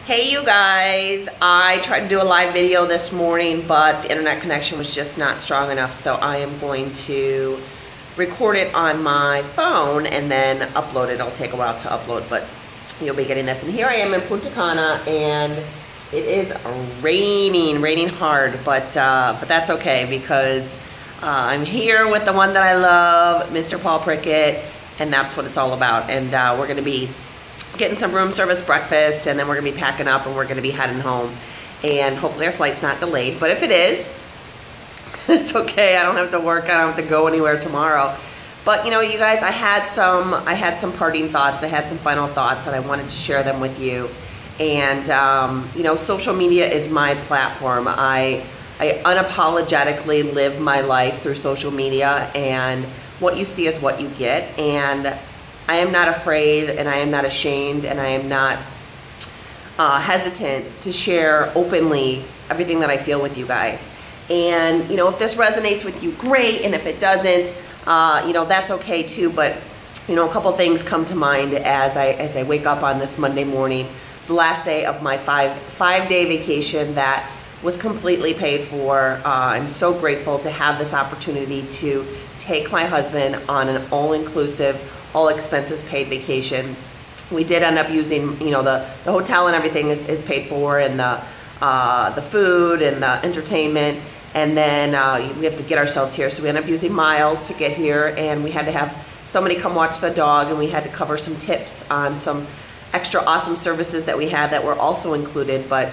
Hey you guys, I tried to do a live video this morning, but the internet connection was just not strong enough, so I am going to record it on my phone and then upload it. It'll take a while to upload, but you'll be getting this. And here I am in Punta Cana, and it is raining hard, but that's okay because I'm here with the one that I love, Mr. Paul Prickett, and that's what it's all about. And we're gonna be getting some room service breakfast, and then we're gonna be packing up and we're gonna be heading home. And hopefully our flight's not delayed, but if it is, it's okay. I don't have to work, I don't have to go anywhere tomorrow. But you know, you guys, I had some parting thoughts, I had some final thoughts, and I wanted to share them with you. And you know, social media is my platform. I unapologetically live my life through social media, and what you see is what you get. And I am not afraid, and I am not ashamed, and I am not hesitant to share openly everything that I feel with you guys. And you know, if this resonates with you, great, and if it doesn't, you know, that's okay too. But you know, a couple things come to mind as I wake up on this Monday morning, the last day of my five-day vacation that was completely paid for. I'm so grateful to have this opportunity to take my husband on an all-inclusive, all expenses paid vacation. We did end up using, you know, the hotel and everything is paid for, and the food and the entertainment, and then we have to get ourselves here, so we end up using miles to get here, and we had to have somebody come watch the dog, and we had to cover some tips on some extra awesome services that we had that were also included. But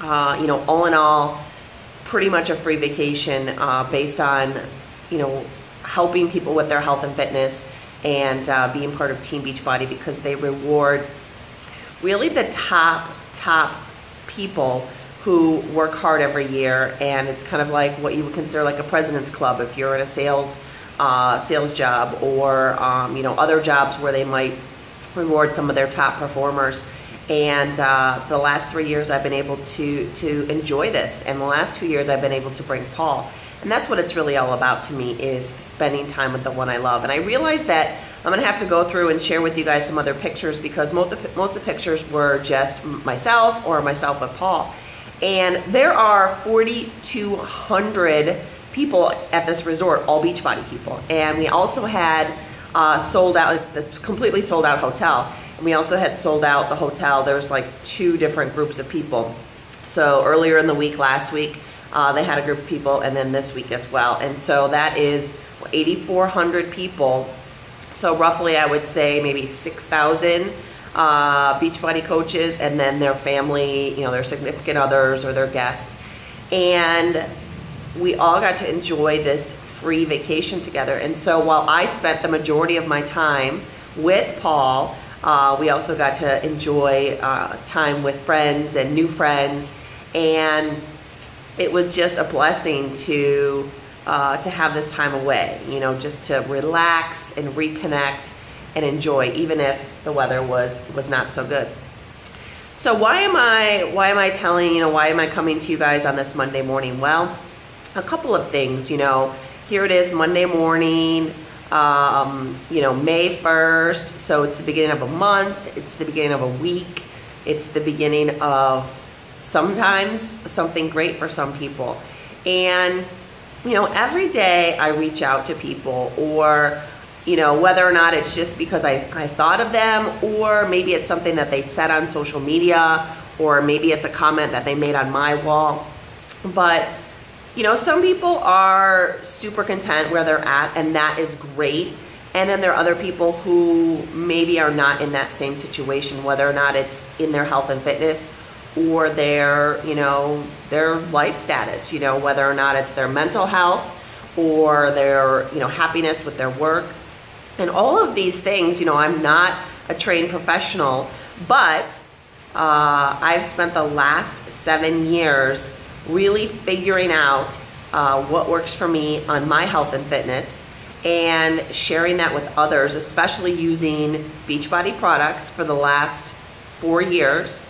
you know, all in all, pretty much a free vacation based on, you know, helping people with their health and fitness, and being part of Team Beachbody, because they reward really the top people who work hard every year. And it's kind of like what you would consider like a president's club if you're in a sales job, or you know, other jobs where they might reward some of their top performers. And the last 3 years I've been able to enjoy this, and the last 2 years I've been able to bring Paul. And that's what it's really all about to me, is spending time with the one I love. And I realized that I'm gonna have to go through and share with you guys some other pictures, because most of the pictures were just myself or myself with Paul. And there are 4,200 people at this resort, all Beachbody people. And we also had sold out, it's a completely sold out hotel. And we also had sold out the hotel. There's like 2 different groups of people. So earlier in the week, last week, they had a group of people, and then this week as well. And so that is 8,400 people. So roughly, I would say maybe 6,000 Beachbody coaches, and then their family, you know, their significant others or their guests. And we all got to enjoy this free vacation together. And so while I spent the majority of my time with Paul, we also got to enjoy time with friends and new friends. And it was just a blessing to have this time away, you know, just to relax and reconnect and enjoy, even if the weather was not so good. So why am I telling, you know, why am I coming to you guys on this Monday morning? Well, a couple of things. You know, here it is, Monday morning, you know, May 1st, so it's the beginning of a month, it's the beginning of a week, it's the beginning of sometimes something great for some people. And you know, every day I reach out to people, or you know, whether or not it's just because I thought of them, or maybe it's something that they said on social media, or maybe it's a comment that they made on my wall. But you know, some people are super content where they're at, and that is great. And then there are other people who maybe are not in that same situation, whether or not it's in their health and fitness, or their, you know, their life status, you know, whether or not it's their mental health, or their, you know, happiness with their work. And all of these things, you know, I'm not a trained professional, but I've spent the last 7 years really figuring out what works for me on my health and fitness, and sharing that with others, especially using Beachbody products for the last 4 years.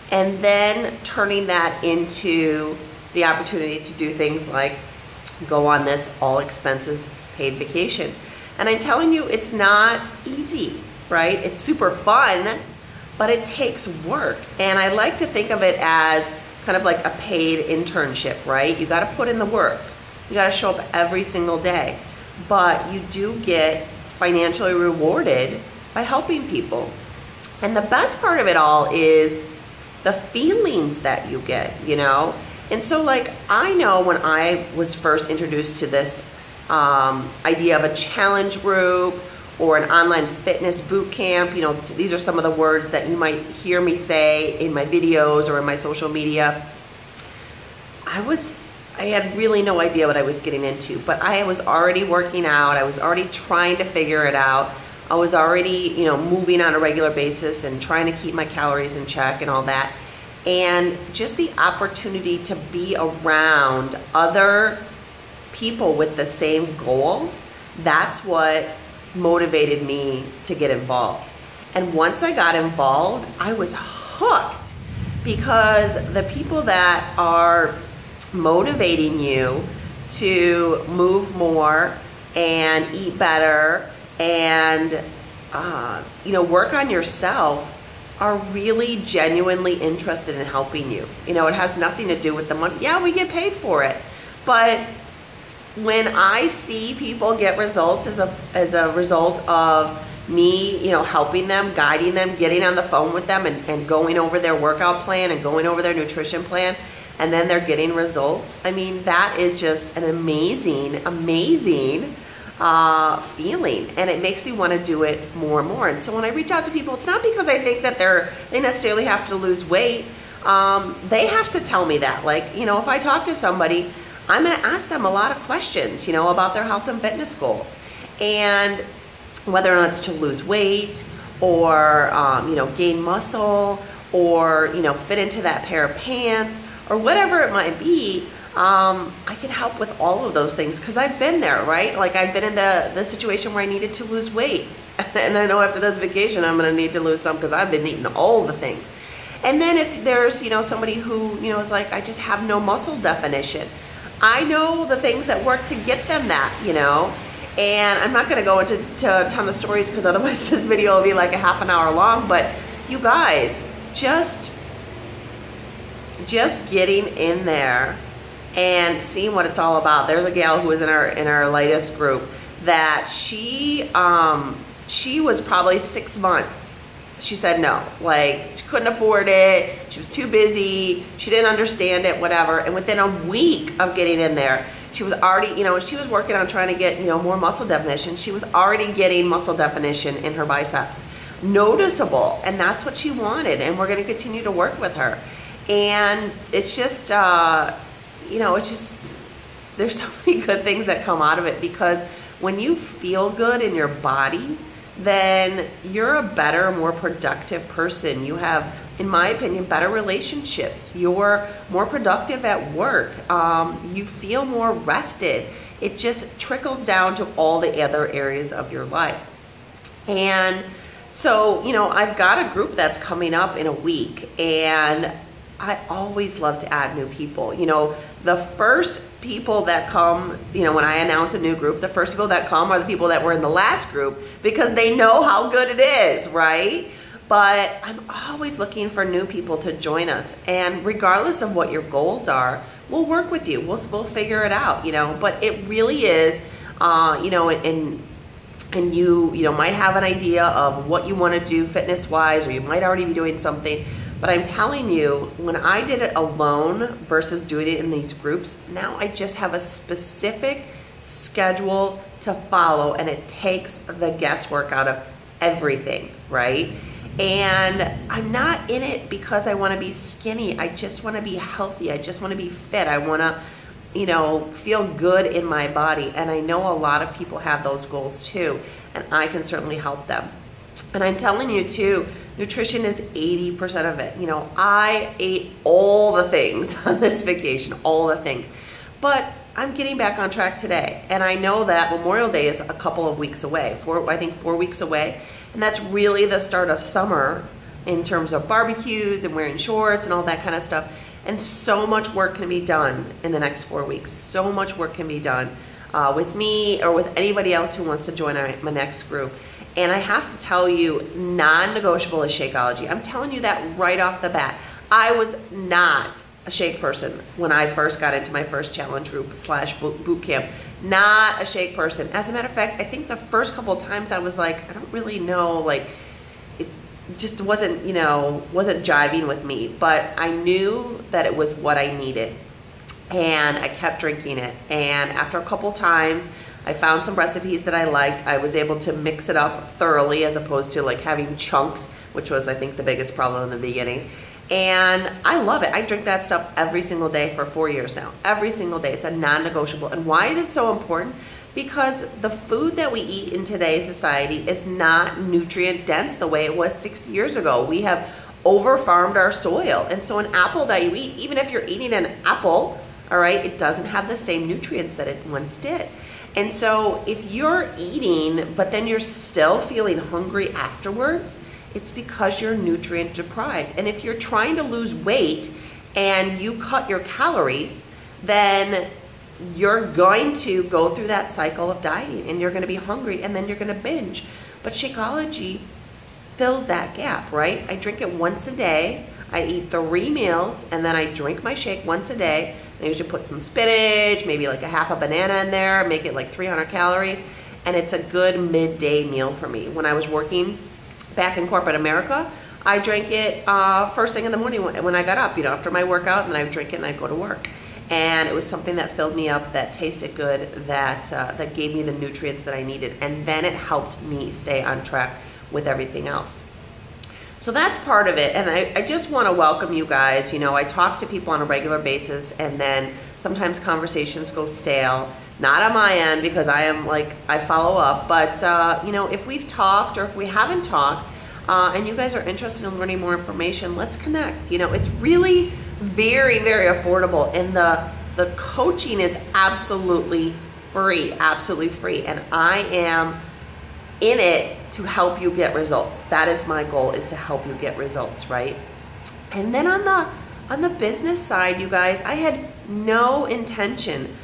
And then turning that into the opportunity to do things like go on this all expenses paid vacation. And I'm telling you, it's not easy, right? It's super fun, but it takes work. And I like to think of it as kind of like a paid internship, right? You got to put in the work. You got to show up every single day, but you do get financially rewarded by helping people. And the best part of it all is the feelings that you get, you know? And so like, I know when I was first introduced to this idea of a challenge group or an online fitness boot camp, you know, these are some of the words that you might hear me say in my videos or in my social media. I had really no idea what I was getting into, but I was already working out. I was already trying to figure it out. I was already, you know, moving on a regular basis and trying to keep my calories in check and all that. And just the opportunity to be around other people with the same goals, that's what motivated me to get involved. And once I got involved, I was hooked, because the people that are motivating you to move more and eat better and you know, work on yourself are really genuinely interested in helping you. You know, it has nothing to do with the money. Yeah, we get paid for it, but when I see people get results as a result of me, you know, helping them, guiding them, getting on the phone with them and going over their workout plan and going over their nutrition plan, and then they're getting results, I mean, that is just an amazing, amazing feeling, and it makes me want to do it more and more. And so when I reach out to people, it's not because I think that they necessarily have to lose weight. They have to tell me that. Like, you know, if I talk to somebody, I'm going to ask them a lot of questions, you know, about their health and fitness goals, and whether or not it's to lose weight or, you know, gain muscle or, you know, fit into that pair of pants or whatever it might be. I can help with all of those things because I've been there, right? Like, I've been in the situation where I needed to lose weight. And I know after this vacation, I'm going to need to lose some because I've been eating all the things. And then if there's, you know, somebody who, you know, is like, I just have no muscle definition, I know the things that work to get them that, you know. And I'm not going to go into a ton of stories because otherwise this video will be like a half an hour long. But you guys, just getting in there and seeing what it's all about. There's a gal who was in our latest group that she was probably 6 months. She said no, like she couldn't afford it. She was too busy. She didn't understand it, whatever. And within a week of getting in there, she was already, you know, she was working on trying to get, you know, more muscle definition. She was already getting muscle definition in her biceps, noticeable. And that's what she wanted. And we're going to continue to work with her. And it's just, you know, it's just, there's so many good things that come out of it, because when you feel good in your body, then you're a better, more productive person. You have, in my opinion, better relationships. You're more productive at work. You feel more rested. It just trickles down to all the other areas of your life. And so, you know, I've got a group that's coming up in a week, and I always love to add new people. You know, the first people that come, you know, when I announce a new group, the first people that come are the people that were in the last group, because they know how good it is, right? But I'm always looking for new people to join us. And regardless of what your goals are, we'll work with you. We'll figure it out, you know. But it really is, you know, and you know, might have an idea of what you want to do fitness-wise, or you might already be doing something. But I'm telling you, when I did it alone versus doing it in these groups, now I just have a specific schedule to follow, and it takes the guesswork out of everything, right? And I'm not in it because I want to be skinny. I just want to be healthy. I just want to be fit. I want to, you know, feel good in my body. And I know a lot of people have those goals too, and I can certainly help them. And I'm telling you too, nutrition is 80% of it. You know, I ate all the things on this vacation, all the things. But I'm getting back on track today. And I know that Memorial Day is a couple of weeks away, I think 4 weeks away. And that's really the start of summer in terms of barbecues and wearing shorts and all that kind of stuff. And so much work can be done in the next 4 weeks. So much work can be done with me or with anybody else who wants to join my next group. And I have to tell you, non-negotiable is Shakeology. I'm telling you that right off the bat. I was not a shake person when I first got into my first challenge group / boot camp. Not a shake person. As a matter of fact, I think the first couple of times I was like, I don't really know, like, it just wasn't, you know, wasn't jiving with me. But I knew that it was what I needed. And I kept drinking it. And after a couple times, I found some recipes that I liked. I was able to mix it up thoroughly as opposed to like having chunks, which was, I think, the biggest problem in the beginning. And I love it. I drink that stuff every single day for 4 years now. Every single day. It's a non-negotiable. And why is it so important? Because the food that we eat in today's society is not nutrient dense the way it was 60 years ago. We have over-farmed our soil. And so an apple that you eat, even if you're eating an apple, all right, it doesn't have the same nutrients that it once did. And so if you're eating, but then you're still feeling hungry afterwards, it's because you're nutrient deprived. And if you're trying to lose weight and you cut your calories, then you're going to go through that cycle of dieting and you're going to be hungry and then you're going to binge. But Shakeology fills that gap, right? I drink it once a day. I eat 3 meals and then I drink my shake once a day. I usually put some spinach, maybe like a half a banana in there, make it like 300 calories. And it's a good midday meal for me. When I was working back in corporate America, I drank it first thing in the morning when I got up, you know, after my workout, and then I would drink it and I'd go to work. And it was something that filled me up, that tasted good, that gave me the nutrients that I needed. And then it helped me stay on track with everything else. So that's part of it. And I just want to welcome you guys. You know, I talk to people on a regular basis and then sometimes conversations go stale. Not on my end because I am like, I follow up, but you know, if we've talked or if we haven't talked and you guys are interested in learning more information, let's connect. You know, it's really very, very affordable, and the coaching is absolutely free, and I am in it to help you get results. That is my goal, is to help you get results, right? And then on the business side, you guys, I had no intention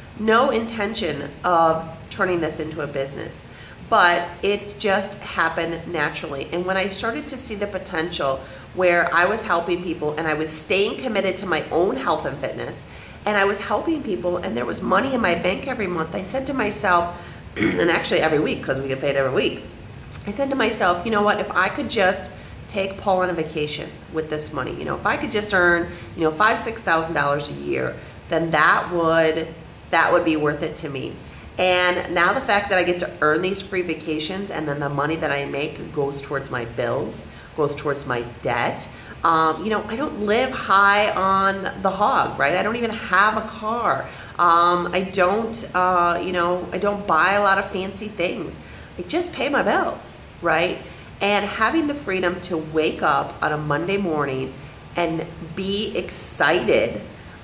of turning this into a business, but it just happened naturally. And when I started to see the potential where I was helping people and I was staying committed to my own health and fitness, and I was helping people and there was money in my bank every month, I said to myself, and actually every week, because we get paid every week, I said to myself, you know what, if I could just take Paul on a vacation with this money, you know, if I could just earn, you know, $5,000, $6,000 a year, then that would be worth it to me. And now the fact that I get to earn these free vacations and then the money that I make goes towards my bills, goes towards my debt. You know, I don't live high on the hog, right? I don't even have a car. I don't, you know, I don't buy a lot of fancy things. I just pay my bills, right? And having the freedom to wake up on a Monday morning and be excited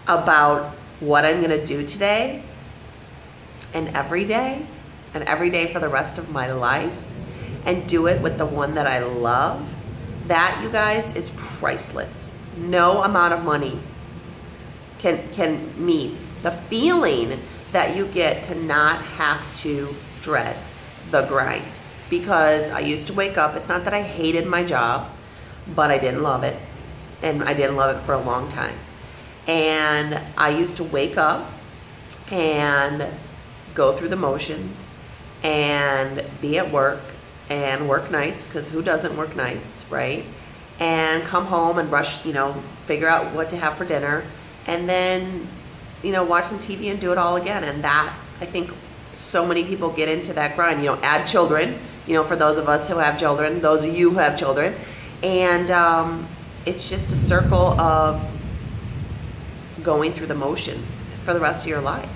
about what I'm gonna do today and every day for the rest of my life, and do it with the one that I love, that, you guys, is priceless. No amount of money can meet the feeling that you get to not have to dread the grind. Because I used to wake up, it's not that I hated my job, but I didn't love it. And I didn't love it for a long time. And I used to wake up and go through the motions and be at work and work nights, because who doesn't work nights, right? And come home and rush, you know, figure out what to have for dinner, and then, you know, watch some TV and do it all again. And that, I think so many people get into that grind, you know, add children, you know, for those of us who have children, those of you who have children, and it's just a circle of going through the motions for the rest of your life.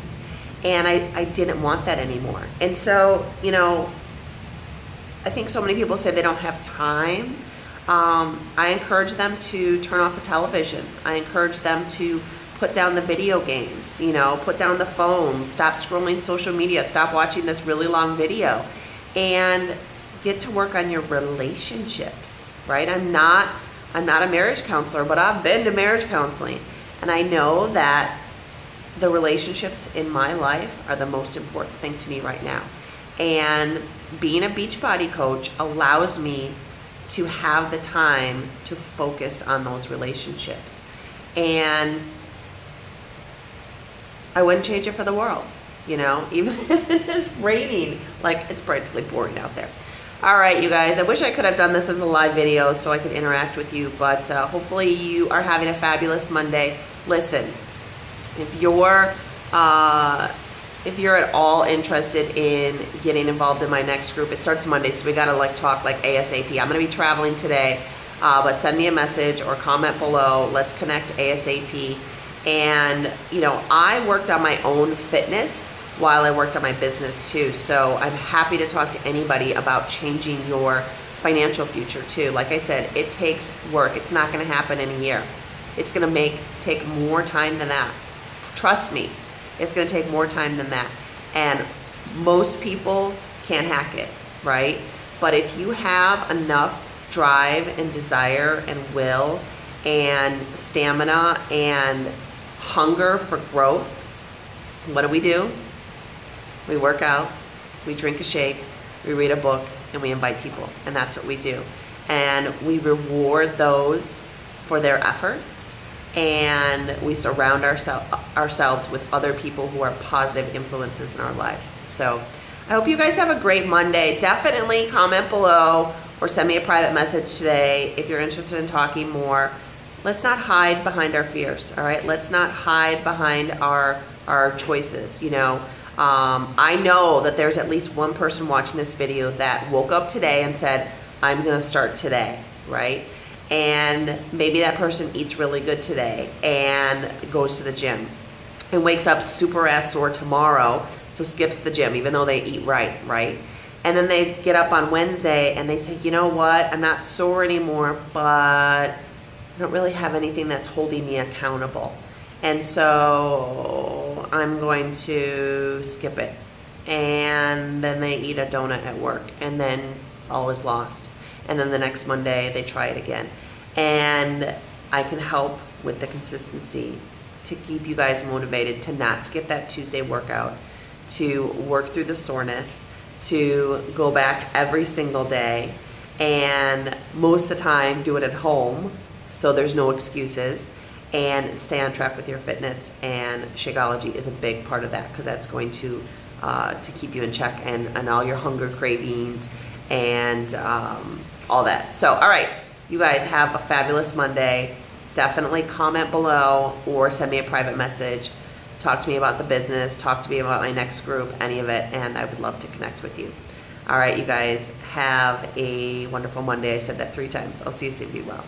And I didn't want that anymore. And so, you know, I think so many people say they don't have time. I encourage them to turn off the television. I encourage them to put down the video games, you know, put down the phone, stop scrolling social media, stop watching this really long video, and get to work on your relationships, right? I'm not a marriage counselor, but I've been to marriage counseling, and I know that the relationships in my life are the most important thing to me right now. And being a Beachbody coach allows me to have the time to focus on those relationships. And I wouldn't change it for the world, you know, even if it is raining, like it's practically pouring out there. All right, you guys, I wish I could have done this as a live video so I could interact with you, but hopefully you are having a fabulous Monday. Listen, if you're at all interested in getting involved in my next group, it starts Monday, so we gotta like talk like ASAP. I'm gonna be traveling today, but send me a message or comment below. Let's connect ASAP. And you know, I worked on my own fitness while I worked on my business too. So I'm happy to talk to anybody about changing your financial future too. Like I said, it takes work. It's not gonna happen in a year. It's gonna take more time than that. Trust me, it's gonna take more time than that. And most people can't hack it, right? But if you have enough drive and desire and will and stamina and hunger for growth, what do? We work out, we drink a shake, we read a book, and we invite people. And that's what we do. And we reward those for their efforts. And we surround ourselves with other people who are positive influences in our life. So I hope you guys have a great Monday. Definitely comment below or send me a private message today if you're interested in talking more. Let's not hide behind our fears, all right? Let's not hide behind our choices, you know. I know that there's at least one person watching this video that woke up today and said, I'm gonna start today, right? And maybe that person eats really good today and goes to the gym and wakes up super ass sore tomorrow, so skips the gym even though they eat right? And then they get up on Wednesday and they say, you know what, I'm not sore anymore, but I don't really have anything that's holding me accountable. And so I'm going to skip it. And then they eat a donut at work and then all is lost. And then the next Monday they try it again. And I can help with the consistency to keep you guys motivated to not skip that Tuesday workout, to work through the soreness, to go back every single day, and most of the time do it at home so there's no excuses, and stay on track with your fitness. And Shakeology is a big part of that, because that's going to keep you in check and all your hunger cravings and all that. So all right, you guys have a fabulous Monday. Definitely comment below or send me a private message. Talk to me about the business, talk to me about my next group, any of it, and I would love to connect with you. All right, you guys have a wonderful Monday. I said that 3 times. I'll see you soon. Be well.